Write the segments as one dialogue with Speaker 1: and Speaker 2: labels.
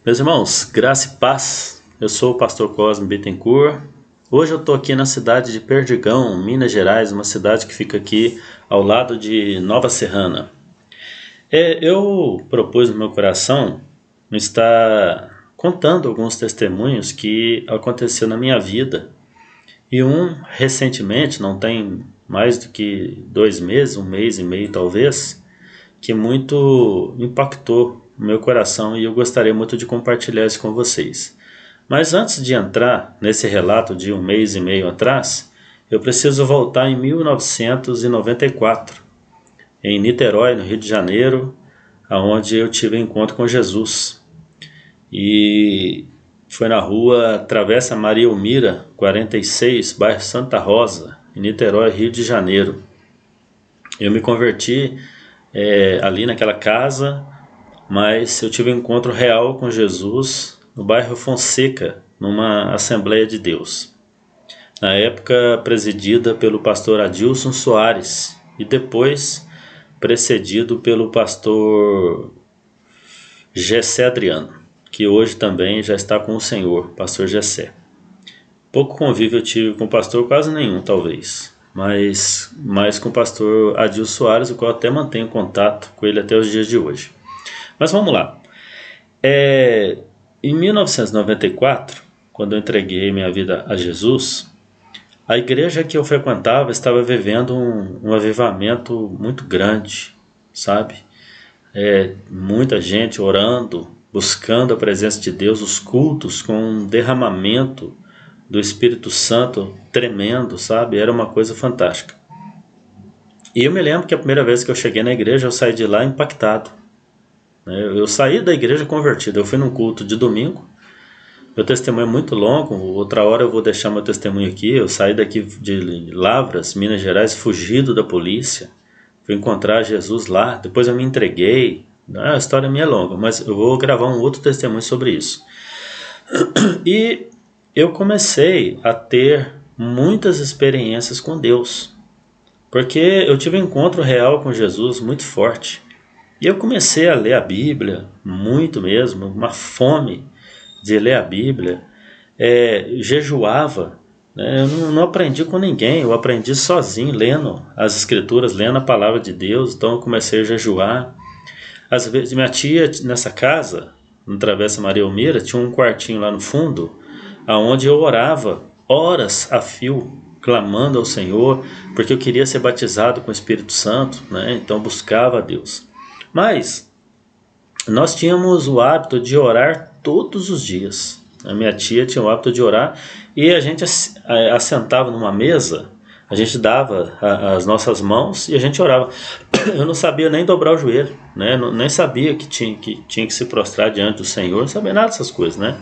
Speaker 1: Meus irmãos, graça e paz. Eu sou o pastor Cosme Bittencourt. Hoje eu estou aqui na cidade de Perdigão, Minas Gerais, uma cidade que fica aqui ao lado de Nova Serrana. Eu propus no meu coração estar contando alguns testemunhos que aconteceu na minha vida. E recentemente, não tem mais do que 2 meses, 1 mês e meio talvez, que muito impactou o meu coração e eu gostaria muito de compartilhar isso com vocês. Mas antes de entrar nesse relato de 1 mês e meio atrás, eu preciso voltar em 1994, em Niterói, no Rio de Janeiro, onde eu tive um encontro com Jesus. E foi na rua Travessa Maria Elmira, 46, bairro Santa Rosa, em Niterói, Rio de Janeiro. Eu me converti ali naquela casa, mas eu tive um encontro real com Jesus no bairro Fonseca, numa Assembleia de Deus. Na época presidida pelo pastor Adilson Soares e depois precedido pelo pastor Gessé Adriano, que hoje também já está com o Senhor, pastor Gessé. Pouco convívio eu tive com o pastor, quase nenhum talvez, mas com o pastor Adilson Soares, o qual até mantenho contato com ele até os dias de hoje. Mas vamos lá. Em 1994, quando eu entreguei minha vida a Jesus, a igreja que eu frequentava estava vivendo um avivamento muito grande, sabe? Muita gente orando, buscando a presença de Deus, os cultos com um derramamento do Espírito Santo tremendo, sabe? Era uma coisa fantástica. E eu me lembro que a primeira vez que eu cheguei na igreja, eu saí de lá impactado. Eu saí da igreja convertido. Eu fui num culto de domingo. Meu testemunho é muito longo. Outra hora eu vou deixar meu testemunho aqui. Eu saí daqui de Lavras, Minas Gerais, fugido da polícia. Fui encontrar Jesus lá. Depois eu me entreguei. A história minha é longa, mas eu vou gravar um outro testemunho sobre isso. E eu comecei a ter muitas experiências com Deus, porque eu tive um encontro real com Jesus muito forte. E eu comecei a ler a Bíblia, muito mesmo, uma fome de ler a Bíblia. Jejuava, né? Eu não aprendi com ninguém, eu aprendi sozinho, lendo as Escrituras, lendo a Palavra de Deus. Então eu comecei a jejuar. Às vezes, minha tia, nessa casa, no Travessa Maria Elmira, tinha um quartinho lá no fundo, onde eu orava horas a fio, clamando ao Senhor, porque eu queria ser batizado com o Espírito Santo, né? Então buscava a Deus. Mas nós tínhamos o hábito de orar todos os dias. A minha tia tinha o hábito de orar e a gente assentava numa mesa, a gente dava as nossas mãos e a gente orava. Eu não sabia nem dobrar o joelho, né? Nem sabia que tinha que se prostrar diante do Senhor, não sabia nada dessas coisas, né?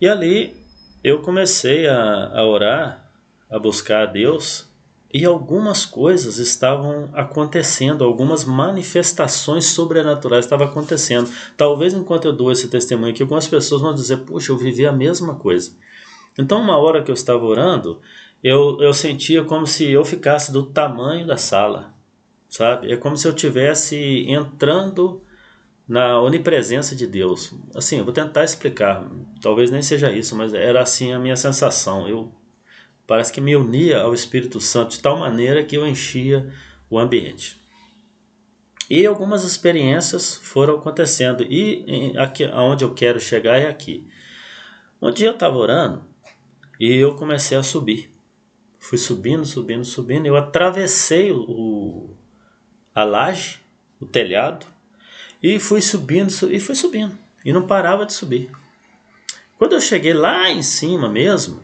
Speaker 1: E ali eu comecei a orar, a buscar a Deus, e algumas coisas estavam acontecendo, algumas manifestações sobrenaturais estavam acontecendo. Talvez enquanto eu dou esse testemunho aqui, algumas pessoas vão dizer, puxa, eu vivi a mesma coisa. Então uma hora que eu estava orando, eu sentia como se eu ficasse do tamanho da sala, sabe? É como se eu estivesse entrando na onipresença de Deus. Assim, eu vou tentar explicar, talvez nem seja isso, mas era assim a minha sensação. Parece que me unia ao Espírito Santo de tal maneira que eu enchia o ambiente. E algumas experiências foram acontecendo. E aqui, aonde eu quero chegar é aqui. Um dia eu estava orando e eu comecei a subir. Fui subindo. Eu atravessei a laje, o telhado, e fui subindo. E não parava de subir. Quando eu cheguei lá em cima mesmo,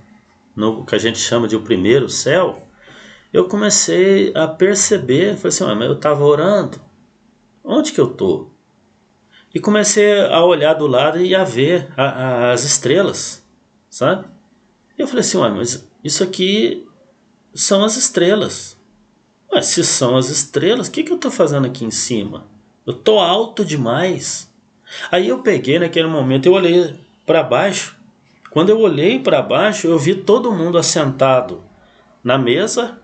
Speaker 1: no que a gente chama de o primeiro céu, eu comecei a perceber, falei assim, mas eu estava orando, onde que eu estou? E comecei a olhar do lado e a ver as estrelas, sabe? E eu falei assim, mas isso aqui são as estrelas. Mas se são as estrelas, o que eu estou fazendo aqui em cima? Eu estou alto demais. Aí eu peguei naquele momento, eu olhei para baixo. Quando eu olhei para baixo, eu vi todo mundo assentado na mesa,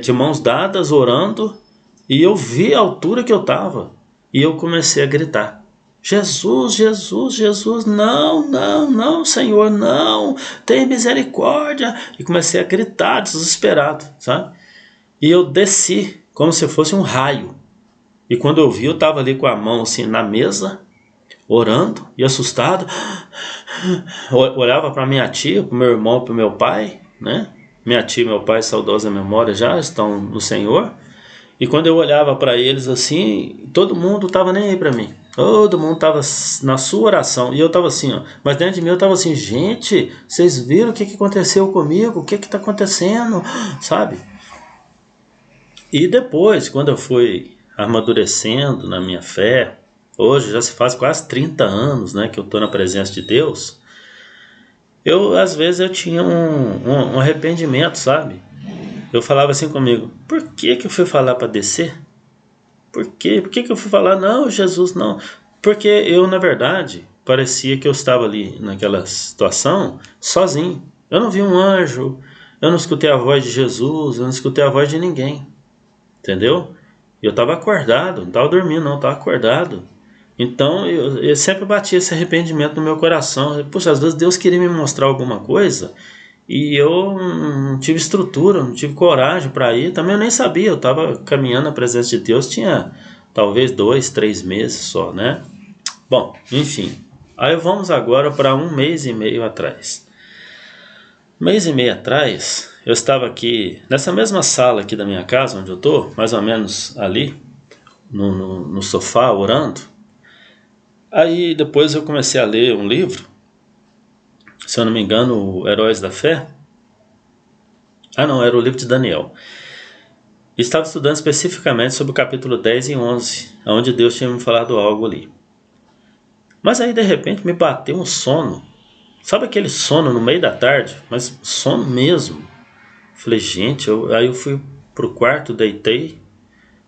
Speaker 1: de mãos dadas, orando, e eu vi a altura que eu estava. E eu comecei a gritar. Jesus, Jesus, Jesus, não, não, não, Senhor, não, tem misericórdia. E comecei a gritar desesperado, sabe? E eu desci como se fosse um raio. E quando eu vi, eu estava ali com a mão assim na mesa, orando e assustado. Olhava para minha tia, para o meu irmão, para o meu pai, né? Minha tia e meu pai, saudosa memória, já estão no Senhor. E quando eu olhava para eles assim, todo mundo estava nem aí para mim. Todo mundo estava na sua oração. E eu estava assim, ó. Mas dentro de mim eu estava assim, gente, vocês viram o que aconteceu comigo? O que está acontecendo? Sabe? E depois, quando eu fui amadurecendo na minha fé, hoje já se faz quase 30 anos, né, que eu estou na presença de Deus, às vezes eu tinha um arrependimento, sabe? Eu falava assim comigo, por que eu fui falar para descer? Por quê? Por que eu fui falar, não, Jesus, não? Porque eu, na verdade, parecia que eu estava ali naquela situação sozinho. Eu não vi um anjo, eu não escutei a voz de Jesus, eu não escutei a voz de ninguém. Entendeu? Eu estava acordado, não estava dormindo não, estava acordado. Então eu sempre bati esse arrependimento no meu coração. Puxa, às vezes Deus queria me mostrar alguma coisa e eu não tive estrutura, não tive coragem para ir. Também eu nem sabia, eu estava caminhando na presença de Deus, tinha talvez 2, 3 meses só, né? Bom, enfim. Aí vamos agora para 1 mês e meio atrás. 1 mês e meio atrás, eu estava aqui, nessa mesma sala aqui da minha casa, onde eu estou, mais ou menos ali, no sofá, orando. Aí depois eu comecei a ler um livro, se eu não me engano, Heróis da Fé. Ah não, era o livro de Daniel. Estava estudando especificamente sobre o capítulo 10 e 11, onde Deus tinha me falado algo ali. Mas aí de repente me bateu um sono. Sabe aquele sono no meio da tarde? Mas sono mesmo. Falei, gente, aí eu fui pro quarto, deitei,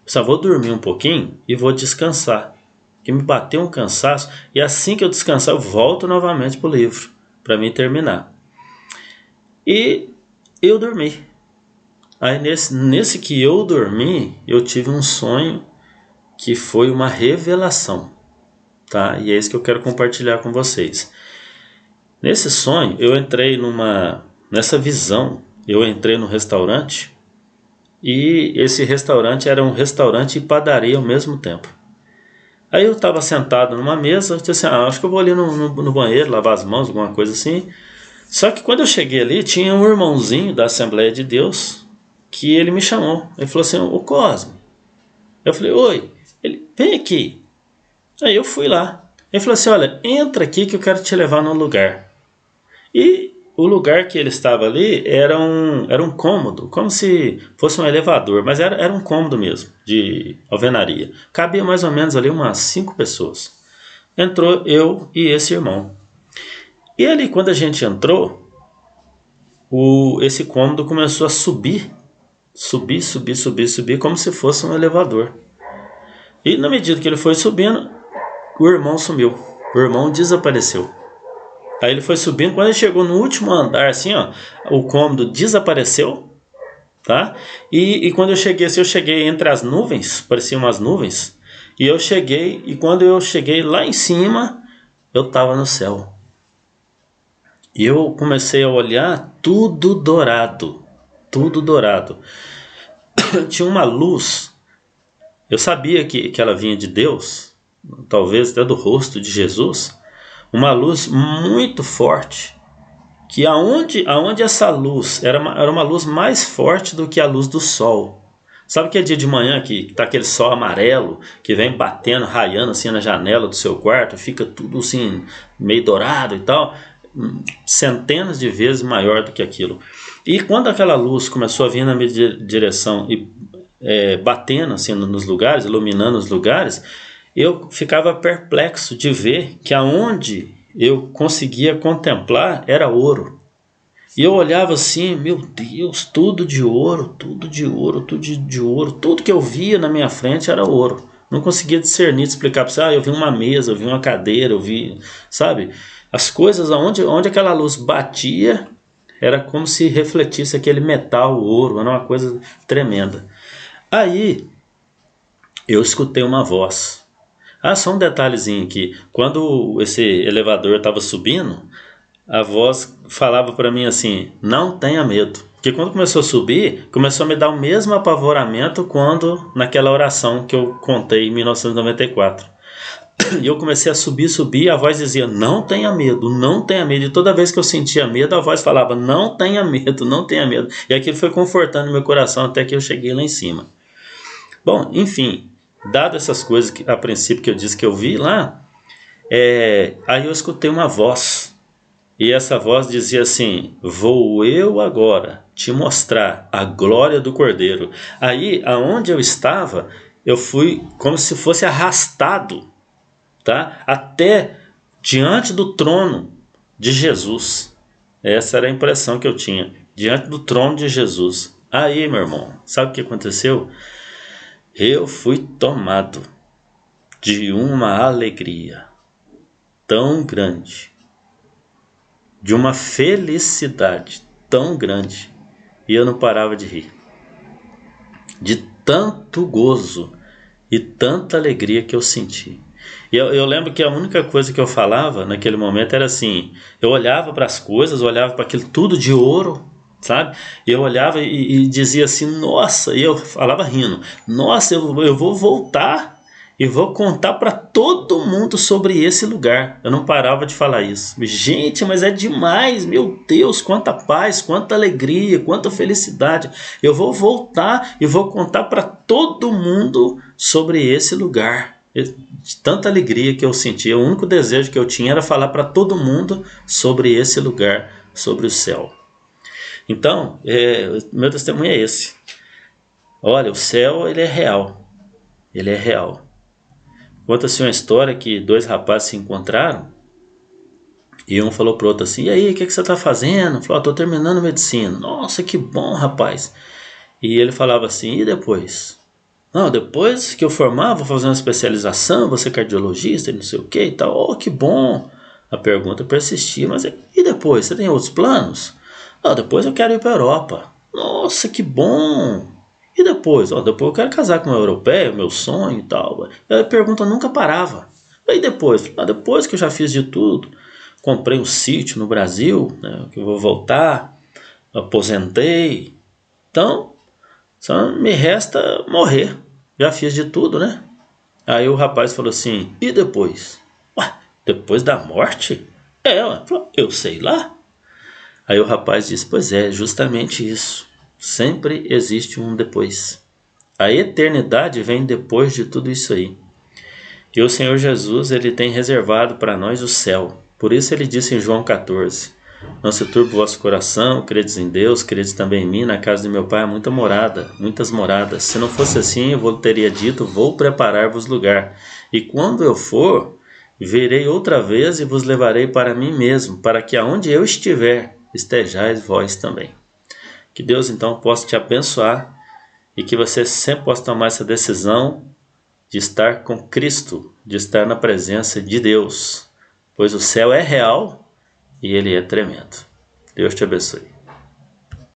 Speaker 1: só vou dormir um pouquinho e vou descansar. Que me bateu um cansaço e assim que eu descansar eu volto novamente pro livro, para mim terminar. E eu dormi. Aí nesse que eu dormi, eu tive um sonho que foi uma revelação, tá? E é isso que eu quero compartilhar com vocês. Nesse sonho, eu entrei nessa visão, eu entrei no restaurante e esse restaurante era um restaurante e padaria ao mesmo tempo. Aí eu estava sentado numa mesa, eu disse assim, acho que eu vou ali no banheiro, lavar as mãos, alguma coisa assim. Só que quando eu cheguei ali, tinha um irmãozinho da Assembleia de Deus que ele me chamou. Ele falou assim, ô Cosme. Eu falei, oi. Ele, vem aqui. Aí eu fui lá. Ele falou assim, olha, entra aqui que eu quero te levar num lugar. E o lugar que ele estava ali era um cômodo, como se fosse um elevador, mas era um cômodo mesmo, de alvenaria. Cabia mais ou menos ali umas 5 pessoas. Entrou eu e esse irmão. E ali, quando a gente entrou, esse cômodo começou a subir, como se fosse um elevador. E na medida que ele foi subindo, o irmão sumiu, o irmão desapareceu. Aí ele foi subindo, quando ele chegou no último andar, assim, ó, o cômodo desapareceu, tá? E quando eu cheguei, assim, eu cheguei entre as nuvens, pareciam umas nuvens, e quando eu cheguei lá em cima, eu estava no céu. E eu comecei a olhar tudo dourado, tudo dourado. Tinha uma luz, eu sabia que ela vinha de Deus, talvez até do rosto de Jesus, uma luz muito forte, que aonde essa luz era uma luz mais forte do que a luz do sol. Sabe que é dia de manhã que tá aquele sol amarelo que vem batendo, raiando assim na janela do seu quarto, fica tudo assim meio dourado e tal, centenas de vezes maior do que aquilo. E quando aquela luz começou a vir na minha direção e batendo assim nos lugares, iluminando os lugares, eu ficava perplexo de ver que aonde eu conseguia contemplar era ouro. E eu olhava assim, meu Deus, tudo de ouro, tudo de ouro, tudo de ouro. Tudo que eu via na minha frente era ouro. Não conseguia discernir, explicar para você, eu vi uma mesa, eu vi uma cadeira, eu vi, sabe? As coisas onde aquela luz batia, era como se refletisse aquele metal, o ouro, era uma coisa tremenda. Aí, eu escutei uma voz. Ah, só um detalhezinho aqui. Quando esse elevador estava subindo, a voz falava para mim assim: não tenha medo. Porque quando começou a subir, começou a me dar o mesmo apavoramento quando naquela oração que eu contei em 1994. E eu comecei a subir, e a voz dizia: não tenha medo, não tenha medo. E toda vez que eu sentia medo, a voz falava: não tenha medo, não tenha medo. E aquilo foi confortando meu coração até que eu cheguei lá em cima. Bom, enfim, dado essas coisas que a princípio que eu disse que eu vi lá, aí eu escutei uma voz. E essa voz dizia assim: vou eu agora te mostrar a glória do Cordeiro. Aí, aonde eu estava, eu fui como se fosse arrastado, tá? Até diante do trono de Jesus. Essa era a impressão que eu tinha, diante do trono de Jesus. Aí, meu irmão, sabe o que aconteceu? Eu fui tomado de uma alegria tão grande, de uma felicidade tão grande, e eu não parava de rir, de tanto gozo e tanta alegria que eu senti. E eu lembro que a única coisa que eu falava naquele momento era assim: eu olhava para as coisas, olhava para aquilo tudo de ouro, sabe? E eu olhava e dizia assim: nossa, e eu falava rindo: nossa, eu vou voltar e vou contar para todo mundo sobre esse lugar. Eu não parava de falar isso. Gente, mas é demais, meu Deus, quanta paz, quanta alegria, quanta felicidade. Eu vou voltar e vou contar para todo mundo sobre esse lugar. De tanta alegria que eu sentia, o único desejo que eu tinha era falar para todo mundo sobre esse lugar, sobre o céu. Então, meu testemunho é esse. Olha, o céu, ele é real. Ele é real. Conta-se uma história que dois rapazes se encontraram e um falou pro outro assim: e aí, o que você está fazendo? Falou: estou terminando medicina. Nossa, que bom, rapaz. E ele falava assim: e depois? Não, depois que eu formar, vou fazer uma especialização, vou ser cardiologista e não sei o que e tal. Oh, que bom. A pergunta persistia: mas e depois? Você tem outros planos? Ah, depois eu quero ir para a Europa. Nossa, que bom. E depois? Depois eu quero casar com uma europeia, meu sonho e tal. A pergunta nunca parava. E depois? Depois que eu já fiz de tudo, comprei um sítio no Brasil, né, que eu vou voltar, aposentei. Então, só me resta morrer. Já fiz de tudo, né? Aí o rapaz falou assim: e depois? Ué, depois da morte? Eu sei lá. Aí o rapaz disse: pois é, justamente isso. Sempre existe um depois. A eternidade vem depois de tudo isso aí. E o Senhor Jesus, ele tem reservado para nós o céu. Por isso ele disse em João 14: não se turbe o vosso coração, credes em Deus, credes também em mim. Na casa de meu pai há muita morada, muitas moradas. Se não fosse assim, eu teria dito: vou preparar-vos lugar. E quando eu for, virei outra vez e vos levarei para mim mesmo, para que aonde eu estiver, estejais vós também. Que Deus então possa te abençoar e que você sempre possa tomar essa decisão de estar com Cristo, de estar na presença de Deus, pois o céu é real e ele é tremendo. Deus te abençoe.